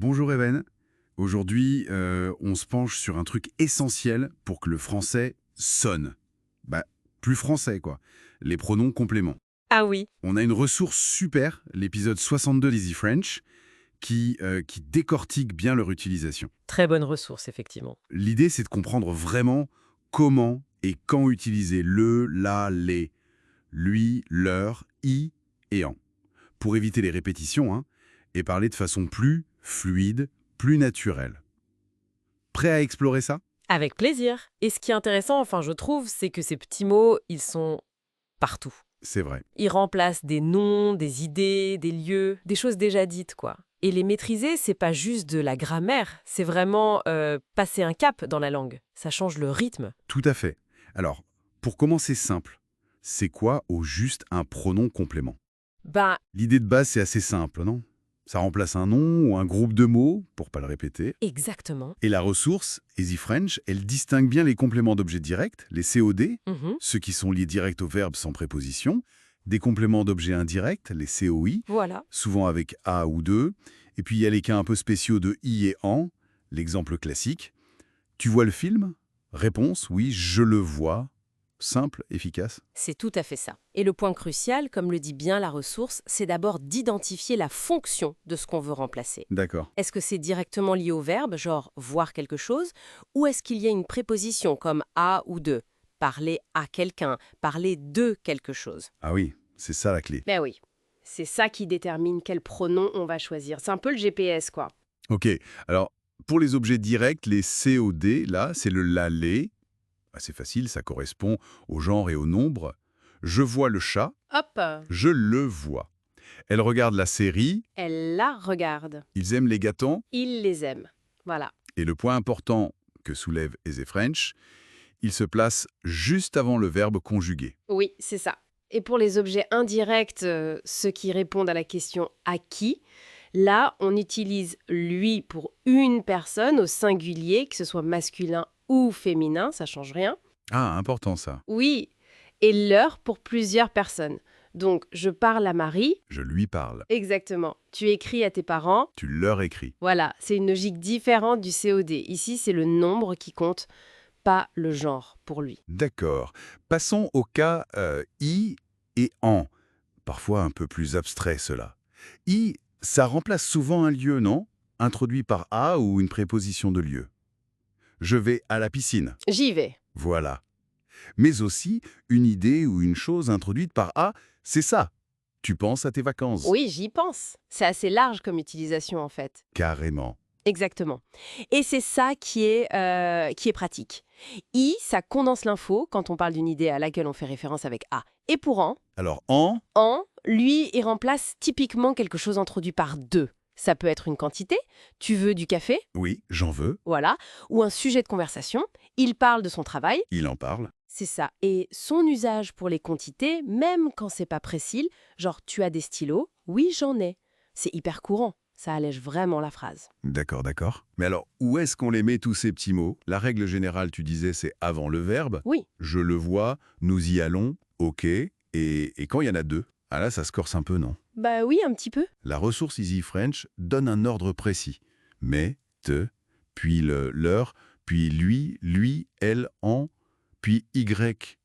Bonjour Even. Aujourd'hui, on se penche sur un truc essentiel pour que le français sonne. Bah, plus français, quoi. Les pronoms compléments. Ah oui, On a une ressource super, l'épisode 62 d'Easy French, qui décortique bien leur utilisation. très bonne ressource, effectivement. L'idée, c'est de comprendre vraiment comment et quand utiliser le, la, les, lui, leur, i et en, pour éviter les répétitions, hein, et parler de façon plus fluide, plus naturelle. Prêt à explorer ça? Avec plaisir. Et ce qui est intéressant, enfin, je trouve, c'est que ces petits mots, ils sont partout. C'est vrai. Ils remplacent des noms, des idées, des lieux, des choses déjà dites, quoi. Et les maîtriser, c'est pas juste de la grammaire, c'est vraiment passer un cap dans la langue. Ça change le rythme. Tout à fait. Alors, pour commencer simple, c'est quoi au juste un pronom complément? Ben, L'idée de base, c'est assez simple, non? Ça remplace un nom ou un groupe de mots, pour pas le répéter. exactement. Et la ressource, Easy French, elle distingue bien les compléments d'objets directs, les COD, Mhm. ceux qui sont liés direct au verbe sans préposition, des compléments d'objets indirects, les COI, Voilà. souvent avec A ou de, et puis il y a les cas un peu spéciaux de I et en, l'exemple classique. Tu vois le film? Réponse, oui, je le vois. Simple, efficace. C'est tout à fait ça. Et le point crucial, comme le dit bien la ressource, c'est d'abord d'identifier la fonction de ce qu'on veut remplacer. D'accord. Est-ce que c'est directement lié au verbe, genre voir quelque chose, ou est-ce qu'il y a une préposition comme à ou de? Parler à quelqu'un, parler de quelque chose. Ah oui, c'est ça la clé. Ben oui, c'est ça qui détermine quel pronom on va choisir. C'est un peu le GPS, quoi. Ok, alors pour les objets directs, les COD, là, c'est le la, les. C'est facile, ça correspond au genre et au nombre. Je vois le chat, Hop, je le vois. Elle regarde la série, elle la regarde. ils aiment les gâteaux. Il les aime. Voilà. Et le point important que soulève Easy French, il se place juste avant le verbe conjugué. Oui, c'est ça. Et pour les objets indirects, ceux qui répondent à la question à qui, là, on utilise lui pour une personne au singulier, que ce soit masculin ou féminin, ça change rien. Ah, important ça. Oui, et leur pour plusieurs personnes. Donc, je parle à Marie. Je lui parle. Exactement. Tu écris à tes parents. Tu leur écris. Voilà, c'est une logique différente du COD. Ici, c'est le nombre qui compte, pas le genre pour lui. D'accord. Passons au cas i et en. Parfois un peu plus abstrait cela. I, ça remplace souvent un lieu, non? Introduit par a ou une préposition de lieu. Je vais à la piscine. J'y vais. Voilà. Mais aussi une idée ou une chose introduite par a, c'est ça. Tu penses à tes vacances. Oui, j'y pense. C'est assez large comme utilisation en fait. Carrément. Exactement. Et c'est ça qui est pratique. I, ça condense l'info quand on parle d'une idée à laquelle on fait référence avec A. Et pour Alors en, lui, il remplace typiquement quelque chose introduit par de. Ça peut être une quantité, tu veux du café, oui, j'en veux. voilà, ou un sujet de conversation, il parle de son travail, Il en parle. c'est ça. Et son usage pour les quantités, même quand c'est pas précis, genre tu as des stylos, oui j'en ai. C'est hyper courant, ça allège vraiment la phrase. D'accord, d'accord. Mais alors, où est-ce qu'on les met tous ces petits mots? La règle générale, tu disais, c'est avant le verbe. Oui, Je le vois, nous y allons, ok. Et quand il y en a deux? Ah là, ça se corse un peu, non? bah oui, un petit peu. La ressource Easy French donne un ordre précis. Mais, te, puis le, leur, puis lui, elle, en, puis y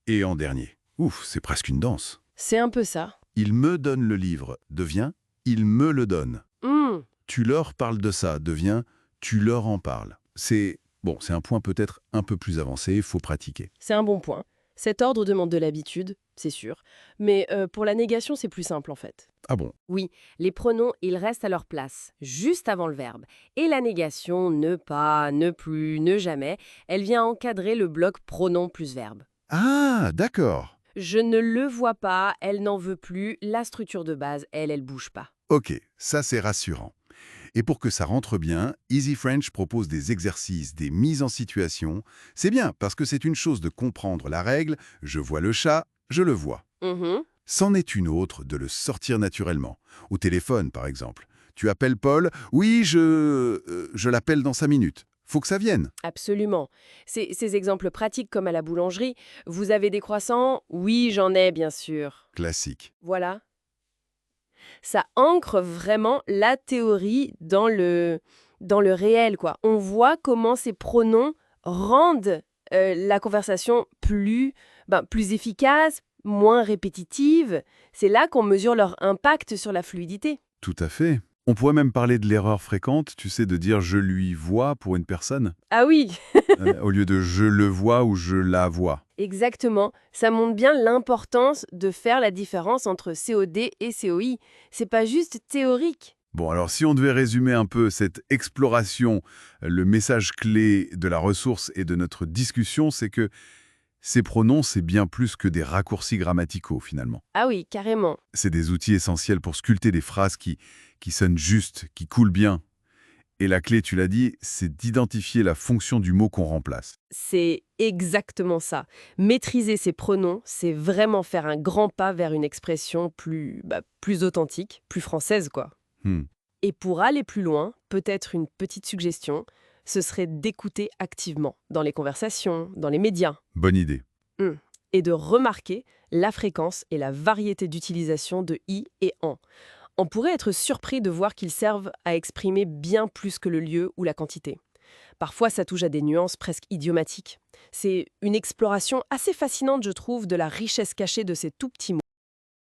et en dernier. Ouf, c'est presque une danse. C'est un peu ça. Il me donne le livre devient il me le donne. Hmm, Tu leur parles de ça devient tu leur en parles. C'est un point peut-être un peu plus avancé, il faut pratiquer. c'est un bon point. Cet ordre demande de l'habitude, c'est sûr. Mais pour la négation, c'est plus simple en fait. Ah bon? Oui, les pronoms, ils restent à leur place, juste avant le verbe. Et la négation, ne pas, ne plus, ne jamais, elle vient encadrer le bloc pronom plus verbe. Ah, d'accord. Je ne le vois pas, elle n'en veut plus, la structure de base, elle bouge pas. Ok, ça c'est rassurant. Et pour que ça rentre bien, Easy French propose des exercices, des mises en situation. C'est bien parce que c'est une chose de comprendre la règle, je vois le chat, je le vois. Mhm. C'en est une autre de le sortir naturellement. Au téléphone, par exemple. Tu appelles Paul, oui, je l'appelle dans 5 minutes. Faut que ça vienne. Absolument. Ces exemples pratiques comme à la boulangerie, vous avez des croissants? Oui, j'en ai, bien sûr. Classique. Voilà. Ça ancre vraiment la théorie dans dans le réel, quoi. On voit comment ces pronoms rendent la conversation plus efficace, moins répétitive. C'est là qu'on mesure leur impact sur la fluidité. Tout à fait. On pourrait même parler de l'erreur fréquente, tu sais, de dire je lui vois pour une personne, Ah oui, au lieu de je le vois ou je la vois. exactement. Ça montre bien l'importance de faire la différence entre COD et COI. C'est pas juste théorique. Bon, alors si on devait résumer un peu cette exploration, le message clé de la ressource et de notre discussion, c'est que ces pronoms, c'est bien plus que des raccourcis grammaticaux, finalement. Ah oui, carrément. C'est des outils essentiels pour sculpter des phrases qui sonnent justes, qui coulent bien. Et la clé, tu l'as dit, c'est d'identifier la fonction du mot qu'on remplace. C'est exactement ça. Maîtriser ses pronoms, c'est vraiment faire un grand pas vers une expression plus authentique, plus française, quoi. Hmm, Et pour aller plus loin, peut-être une petite suggestion, ce serait d'écouter activement, dans les conversations, dans les médias, bonne idée. et de remarquer la fréquence et la variété d'utilisation de i et en. On pourrait être surpris de voir qu'ils servent à exprimer bien plus que le lieu ou la quantité. Parfois, ça touche à des nuances presque idiomatiques. C'est une exploration assez fascinante, je trouve, de la richesse cachée de ces tout petits mots.